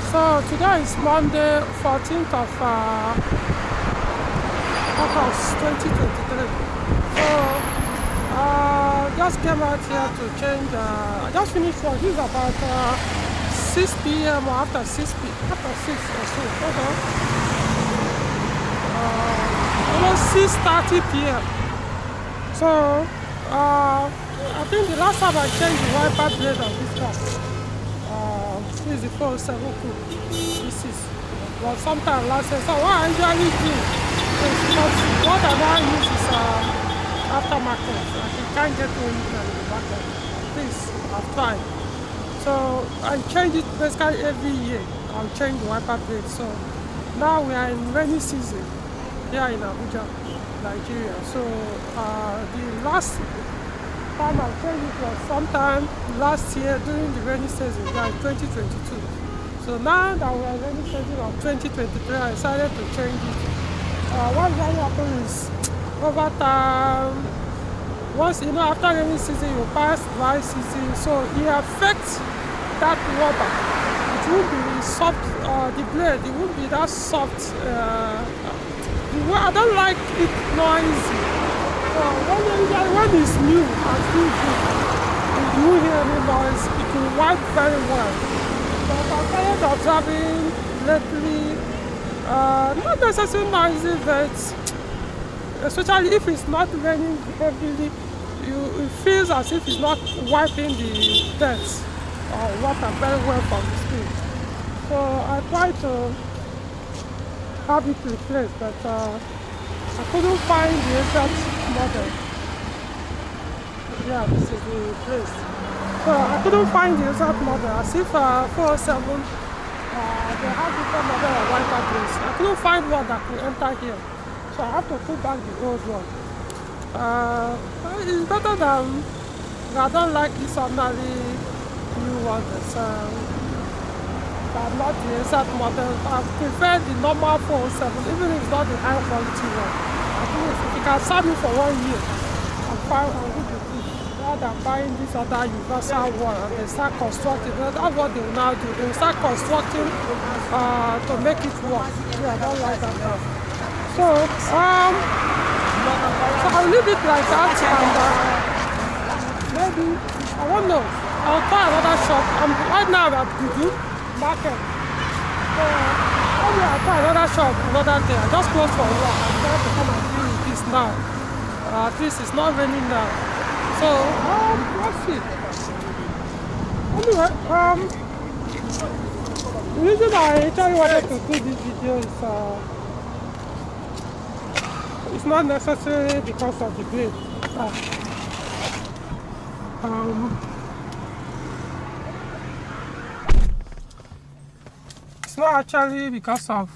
So today is Monday, 14th of August 2023. So just came out here to change. I just finished work. This is about 6 p.m. or after 6 or so. Hold on. Almost 6:30 p.m. So I think the last time I changed the wiper blade of this car. This is the 407 coupe. This is sometime last year. So what I usually do is because what I now use is aftermarket. Like you can't get one in the market. This I've tried. So I change it basically every year. I'll change the wiper blade. So now we are in rainy season here in Abuja, Nigeria. So the last time I changed it was sometime last year during the rainy season, like 2022. So now that we are in rainy season of 2023, I decided to change it. What really happens is over time, once after rainy season you pass dry season, so it affects that rubber. It won't be soft, the blade, it won't be that soft. I don't like it noisy. When it's new and still good, if you hear any noise, it will wipe very well. But I'm tired of driving lately, not necessarily noisy, but especially if it's not raining heavily, it feels as if it's not wiping the dirt or water very well from the screen. So I tried to have it replaced, but I couldn't find the exact model. Yeah, this is the place. So I couldn't find the exact model. As if 407, they have different model of wiper blades. I couldn't find one that could enter here. So I have to put back the old one. It's better than, I don't like this ordinary new one. Not the exact model. I prefer the normal 407, even if it's not the high quality one. I think if you can serve me for 1 year, I'm fine, I'm good with it. Rather than buying this other universal one and they start constructing. That's what they will now do. They will start constructing to make it work. Yeah, I don't like that now. So I'll leave it like that, and maybe, I don't know, I'll try another shop. Right now at Peugeot market. Maybe I'll try another shop another day. I just close for work. I'm trying to come and deal with this now. At least it's not raining now. So let's see. Anyway, the reason I actually wanted to do this video is it's not necessarily because of the blade. It's not actually because of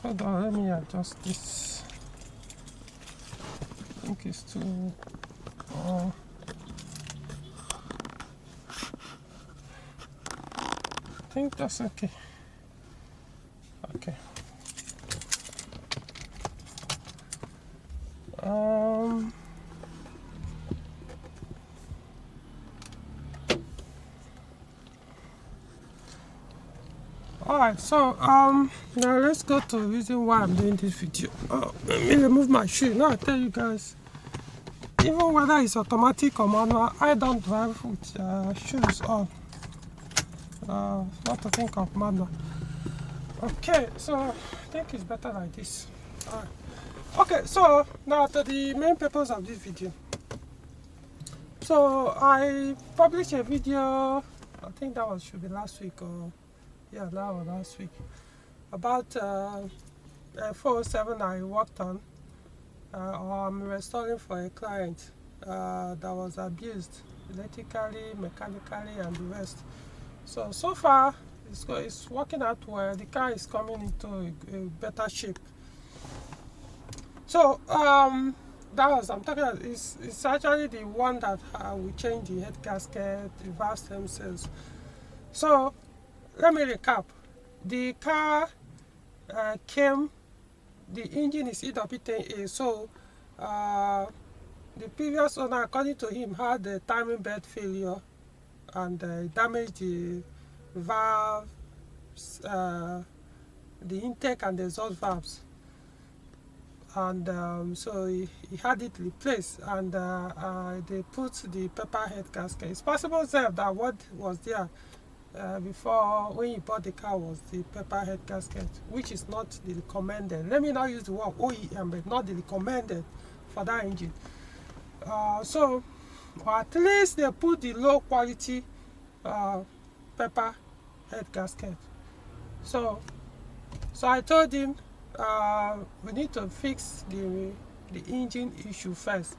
hold on, let me adjust this. I think it's too I think that's okay. Okay. Alright, so now let's go to the reason why I'm doing this video. Let me remove my shoe. Now I tell you guys, even whether it's automatic or manual, I don't drive with shoes on. Not to think of manual. Okay, so I think it's better like this. Alright. Okay, so now to the main purpose of this video. So I published a video, I think that should be last week, or yeah, that was last week, about 407 I worked on, or I'm restoring for a client that was abused electrically, mechanically, and the rest. So far it's working out well. The car is coming into a better shape. So that was, I'm talking about, it's actually the one that we changed the head gasket, reverse stem cells. So let me recap. The car came, the engine is EW10A, so the previous owner, according to him, had a timing belt failure and damaged the valve, the intake and the exhaust valves. And so he had it replaced, and they put the pepper head gasket. It's possible that what was there before when he bought the car was the pepper head gasket, which is not the recommended. Let me not use the word OEM, but not the recommended for that engine. So at least they put the low quality pepper head gasket. So I told him we need to fix the engine issue first,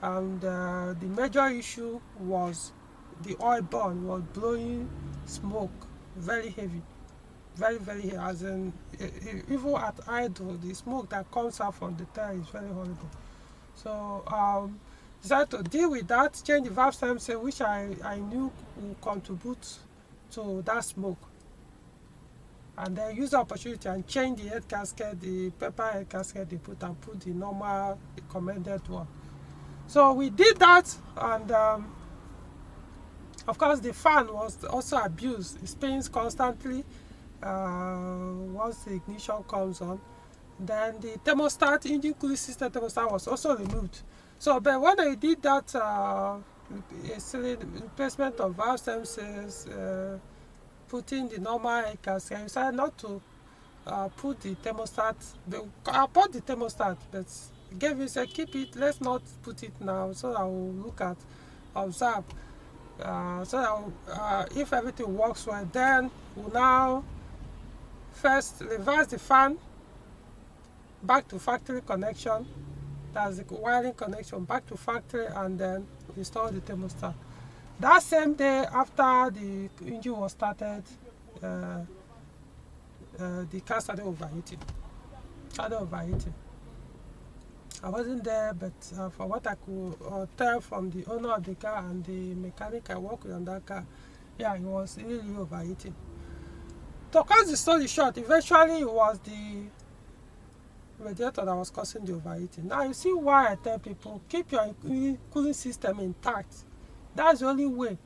and the major issue was the oil burn was blowing smoke very heavy, very heavy, as in even at idle the smoke that comes out from the tire is very horrible. So decided to deal with that, change the valve stem cell, which I knew would contribute to that smoke, and then use the opportunity and change the head gasket, the pepper head gasket they put, and put the normal recommended one. So we did that, and of course the fan was also abused. It spins constantly once the ignition comes on. Then the thermostat, engine cooling system thermostat, was also removed. So but when I did that replacement of valve stem cells, putting the normal head gasket, I decided not to put the thermostat. I bought the thermostat, but gave me, said keep it, let's not put it now, so I will look at, observe, so that if everything works well, then we'll now first reverse the fan back to factory connection, that's the wiring connection back to factory, and then install the thermostat. That same day after the engine was started, the car started overheating. I wasn't there, but from what I could tell from the owner of the car and the mechanic I worked with on that car, yeah, it was really overheating. To cut the story short, eventually it was the radiator that was causing the overheating. Now you see why I tell people, keep your cooling system intact. That's the only way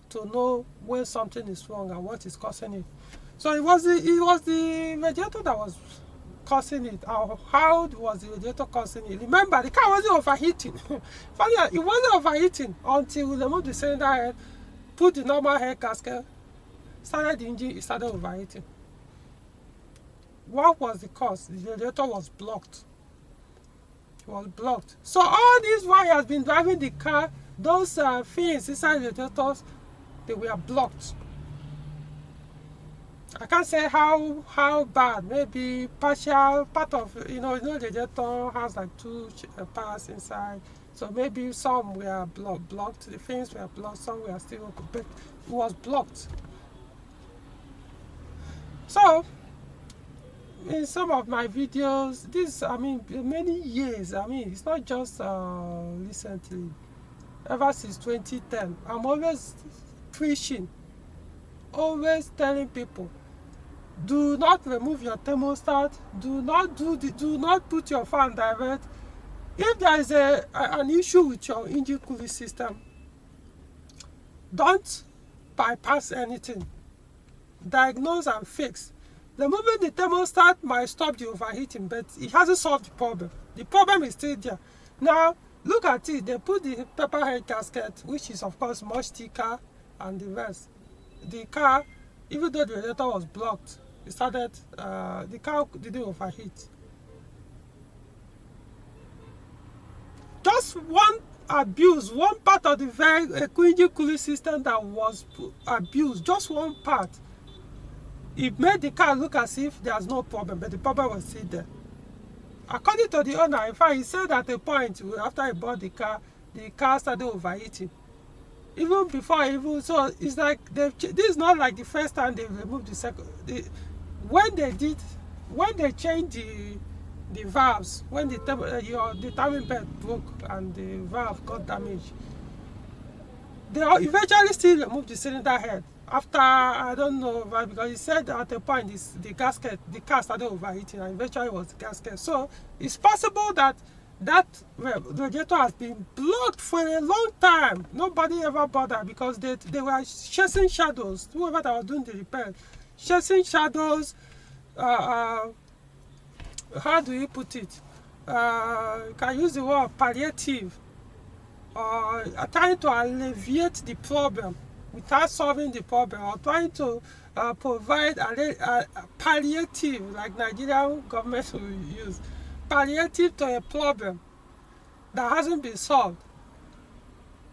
to know when something is wrong and what is causing it. So it was the radiator that was causing it. How was the radiator causing it? Remember, the car wasn't overheating. Funny, it wasn't overheating until we removed the cylinder head, put the normal head gasket, started the engine, it started overheating. What was the cause? The radiator was blocked. It was blocked. So all this while he has been driving the car, those fins inside the radiators, they were blocked. I can't say how bad. Maybe partial part of the radiator has like two parts inside. So maybe some were blocked. The fins were blocked. Some were still open, but it was blocked. So in some of my videos, many years. It's not just recently. Ever since 2010, I'm always preaching, always telling people, do not remove your thermostat, do not put your fan direct. If there is an issue with your engine cooling system, don't bypass anything. Diagnose and fix. Removing the thermostat might stop the overheating, but it hasn't solved the problem. The problem is still there. Now, look at it. They put the pepper head gasket, which is of course much thicker, and the rest. The car, even though the radiator was blocked, it started. The car didn't overheat. Just one abuse, one part of the engine cooling system that was abused, just one part. It made the car look as if there's no problem, but the problem was still there. According to the owner, in fact, he said at a point after he bought the car started overheating. Even before, so it's like this is not like the first time they removed the second. When they changed the valves, when the timing belt broke and the valve got damaged, they eventually still removed the cylinder head. After, I don't know, because he said at a point the car started overheating, and eventually it was the gasket. So it's possible that that radiator has been blocked for a long time. Nobody ever bothered because they were chasing shadows. Whoever that was doing the repair, chasing shadows. How do you put it? You can use the word palliative, or trying to alleviate the problem without solving the problem, or trying to provide a palliative, like Nigerian government will use, palliative to a problem that hasn't been solved.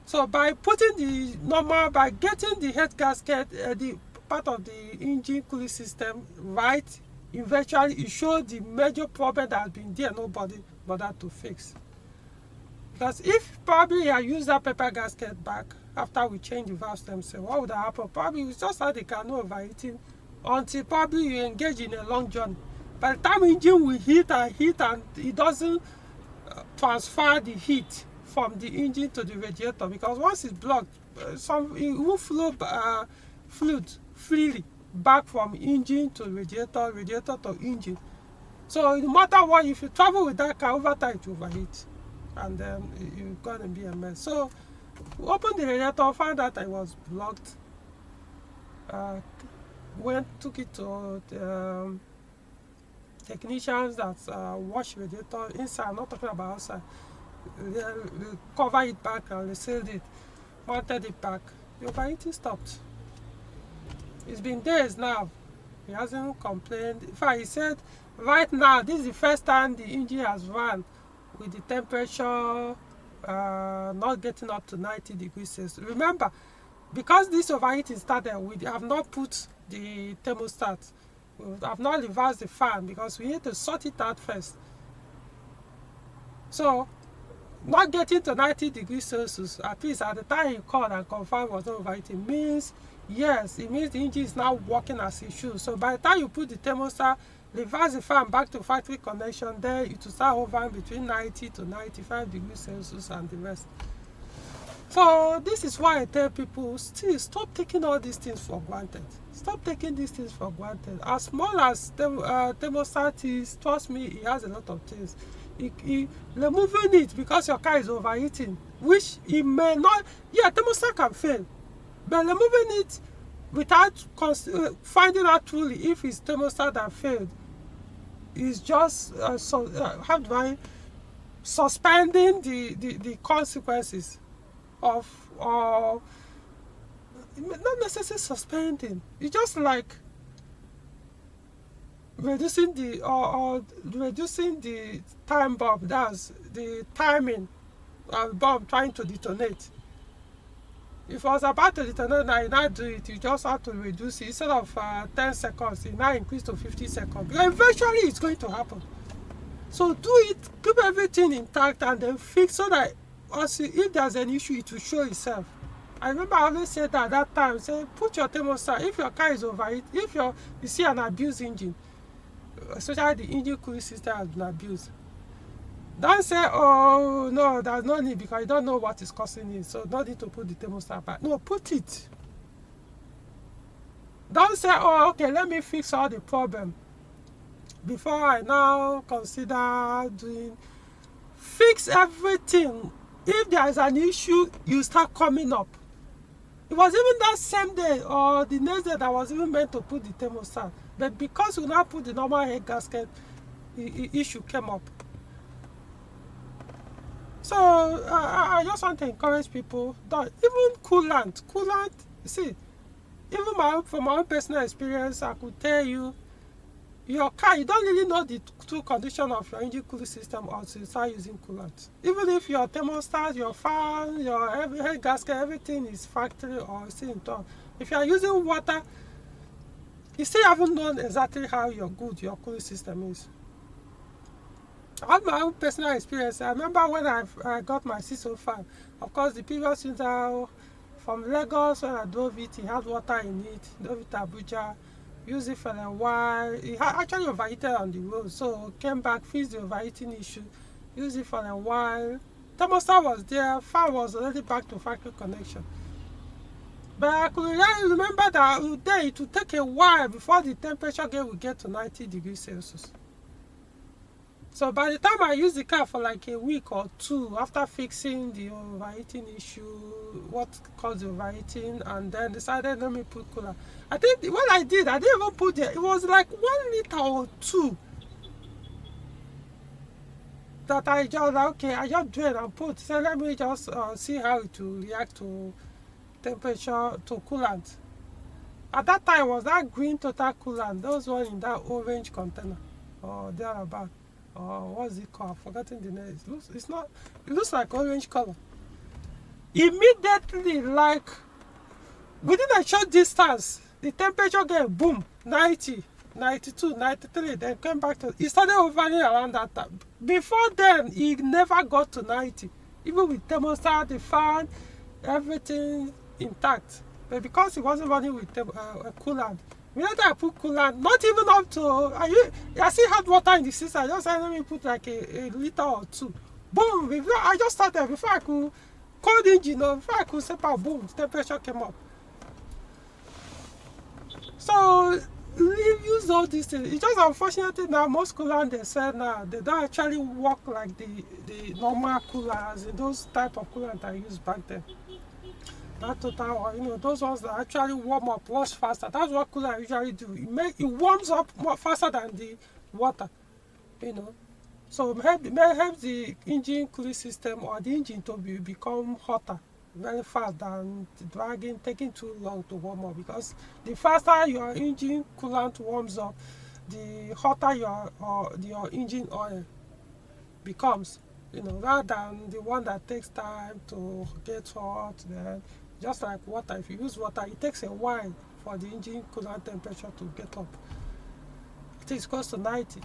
So by putting by getting the head gasket, the part of the engine cooling system right, eventually it shows the major problem that has been there, nobody bothered to fix. Because if probably I use that paper gasket back after we change the valves themselves, what would have happened? Probably it's just like the canoe overheating until probably you engage in a long journey. By the time engine will heat and it doesn't transfer the heat from the engine to the radiator, because once it's blocked, it will flow fluid freely back from engine to radiator, radiator to engine. So no matter what, if you travel with that car, over time it will overheat, and then you're going to be a mess. So we opened the radiator, found out it was blocked, took it to the technicians that wash radiator inside. I'm not talking about outside. They cover it back and they sealed it, mounted it back. The overheating stopped. It's been days now. He hasn't complained. In fact, he said right now this is the first time the engine has run with the temperature not getting up to 90 degrees Celsius. Remember, because this overheating started, we have not put the thermostat. We have not reversed the fan because we need to sort it out first. So not getting to 90 degrees Celsius, at least at the time you called and confirmed was not overheating, means yes, it means the engine is now working as it should. So by the time you put the thermostat, reverse the fan back to factory connection, then it will start hovering between 90 to 95 degrees Celsius and the rest. So this is why I tell people, still stop taking all these things for granted. Stop taking these things for granted. As small as thermostat is, trust me, it has a lot of things. Removing it because your car is overheating, which it may not, thermostat can fail, but removing it without finding out truly if it's thermostat that failed is just suspending the consequences of, or not necessarily suspending. It's just like reducing the time bomb. That's the timing of bomb trying to detonate. If I was about to detonate now, you now do it, you just have to reduce it. Instead of 10 seconds, you now increase to 50 seconds. Because eventually it's going to happen. So do it, keep everything intact, and then fix, so that if there's an issue, it will show itself. I remember I always said that at that time, say, put your thermostat, if your car is overheated, if you see an abused engine, especially the engine cooling system has been abused, don't say, oh no, there's no need, because you don't know what is causing it, so no need to put the thermostat back. No, put it. Don't say, oh okay, let me fix all the problem before I now consider doing. Fix everything. If there is an issue, you start coming up. It was even that same day or the next day that I was even meant to put the thermostat, but because we now put the normal head gasket, the issue came up. So I just want to encourage people that even coolant, see, even from my own personal experience, I could tell you, your car, you don't really know the true condition of your engine cooling system until you start using coolant. Even if your thermostat, your fan, your head gasket, everything is factory or still in turn. If you are using water, you still haven't known exactly how your cooling system is. I have my own personal experience. I remember when I got my 605. Of course, the previous winter from Lagos, when I drove it, it had water in it. Drove it to Abuja, used it for a while. It had actually overheated on the road, so came back, fixed the overheating issue, used it for a while. Thermostat was there, fan was already back to factory connection. But I could really remember that it would take a while before the temperature will get to 90 degrees Celsius. So by the time I used the car for like a week or two, after fixing the overheating issue, what caused the overheating, and then decided let me put coolant. I think what I did, I didn't even put it. It was like 1 liter or two that I just okay. I just do it and put. So let me just see how it will react to temperature, to coolant. At that time was that green total coolant, those one in that orange container or thereabout. Or what's it called? I've forgotten the name. It looks like orange color. Immediately, like within a short distance, the temperature get boom, 90, 92, 93, then came back to, it started hovering around that time. Before then, it never got to 90. Even with thermostat, the fan, everything intact. But because it wasn't running with coolant, immediately I put coolant, not even up to, I still had water in the system. I just said, let me put like a liter or two. Boom, I just started, before I could, cold engine, before I could step out, boom, temperature came up. So, use all these things. It's just unfortunately now, most coolant they sell now, they don't actually work like the normal coolants, those type of coolant I used back then. That total, or those ones that actually warm up much faster. That's what coolant usually do. It warms up more faster than the water, So it helps the engine cooling system or the engine to become hotter very fast than taking too long to warm up. Because the faster your engine coolant warms up, the hotter your engine oil becomes. Rather than the one that takes time to get hot. Then just like water, if you use water, it takes a while for the engine coolant temperature to get up. It is close to 90.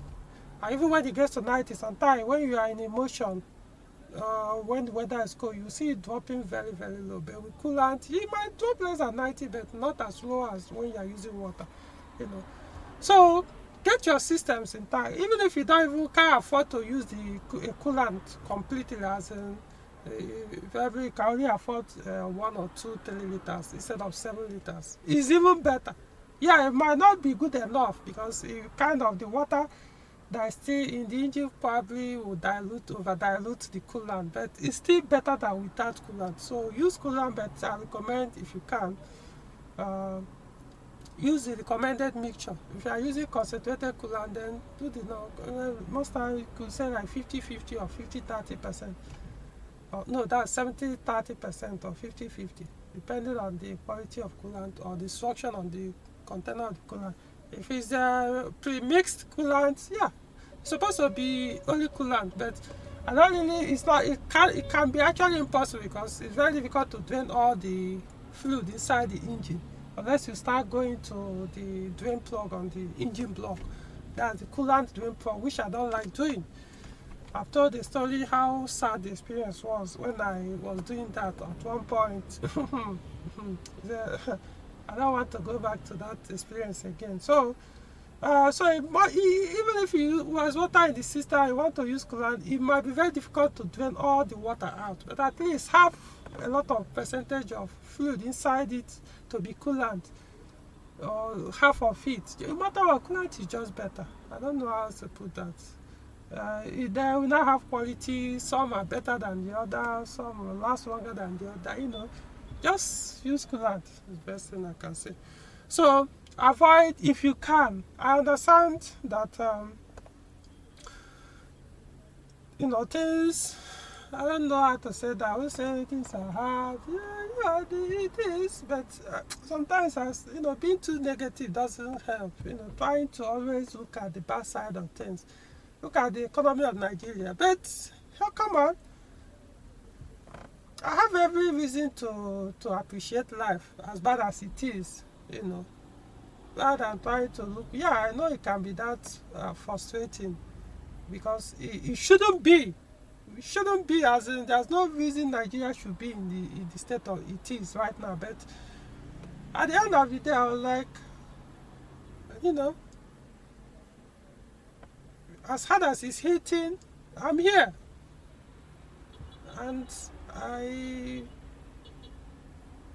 And even when it gets to 90, sometimes when you are in motion, when the weather is cold, you see it dropping very, very low. But with coolant, it might drop less than 90, but not as low as when you are using water. So get your systems intact. Even if you can't afford to use the coolant completely, as in if you can only afford 1 or 2 3 liters instead of 7 liters, it's even better. Yeah, it might not be good enough because the water that is still in the engine probably will over dilute the coolant, but it's still better than without coolant. So use coolant, but I recommend, if you can, use the recommended mixture. If you are using concentrated coolant, then do most times you could say like 50-50 or 50-30%. No, that's 70-30% or 50-50, depending on the quality of coolant or the instruction on the container of the coolant. If it's pre-mixed coolant, yeah, it's supposed to be only coolant, but I don't really, it can be actually impossible because it's very difficult to drain all the fluid inside the engine unless you start going to the drain plug on the engine block. That's the coolant drain plug, which I don't like doing. I've told the story how sad the experience was when I was doing that at one point. I don't want to go back to that experience again. So even if you was water in the system, you want to use coolant, it might be very difficult to drain all the water out. But at least have a lot of percentage of fluid inside it to be coolant, or half of it. No matter what, coolant is just better. I don't know how to put that. They will not have quality. Some are better than the other. Some will last longer than the other. Just use coolant is the best thing I can say. So avoid, if you can. I understand that things, I don't know how to say that. I will say things are hard. Yeah, it is. But sometimes, being too negative doesn't help. Trying to always look at the bad side of things. Look at the economy of Nigeria. But come on. I have every reason to appreciate life, as bad as it is, rather than trying to look. Yeah, I know it can be that frustrating, because it shouldn't be. It shouldn't be, as in there's no reason Nigeria should be in the state of it is right now. But at the end of the day, I was like, as hard as it's hitting, I'm here. And I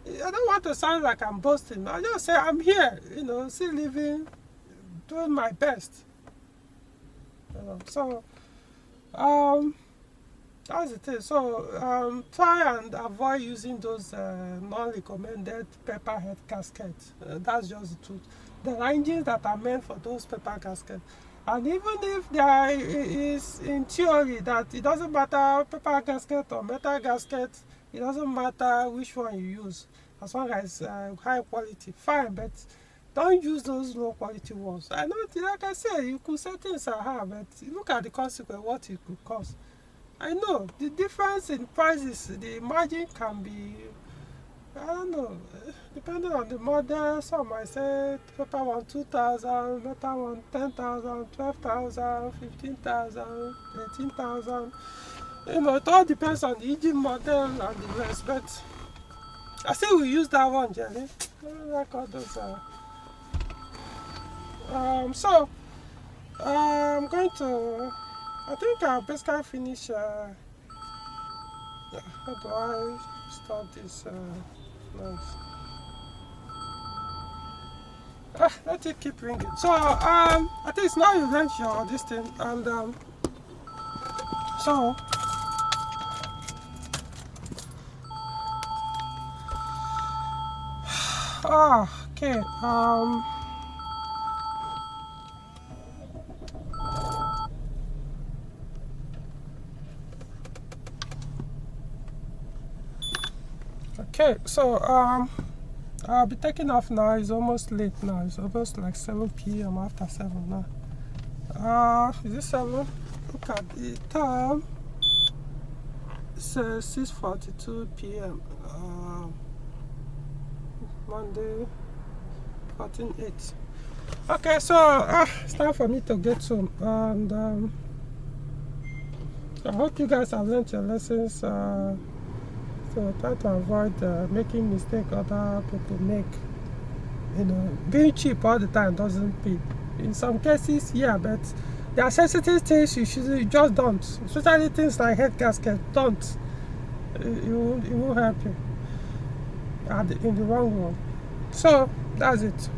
don't want to sound like I'm boasting. I just say I'm here, still living, doing my best. So um that's the thing. So try and avoid using those non-recommended paper head gaskets. That's just the truth. There are engines that are meant for those paper gaskets, and even if there is in theory that it doesn't matter paper gasket or metal gasket, it doesn't matter which one you use, as long as high quality, fine. But don't use those low quality ones. I know, like I said, you could say things are hard, but look at the consequence, what it could cause. I know the difference in prices, the margin can be, I don't know, depending on the model. Some might say paper one 2,000, metal one 10,000, 12,000, 15,000, 18,000. You know, it all depends on the engine model and the rest. But I say we use that one, Jelly. I don't like all those. So I'm going to. I think I'll basically finish. How do I start this? Nice. Let it keep ringing. So I think now you learned your this thing, and so okay. Okay, so I'll be taking off now. It's almost late now. It's almost like 7 p.m. after 7 now. Is it 7? Look at the time. It's 6:42 p.m. Monday, 14/8. Okay, so it's time for me to get home, and I hope you guys have learned your lessons. So try to avoid making mistakes other people make. You know, being cheap all the time doesn't pay. In some cases, yeah, but there are sensitive things you just don't. Especially things like head gasket, don't. It won't help you in the wrong one. So that's it.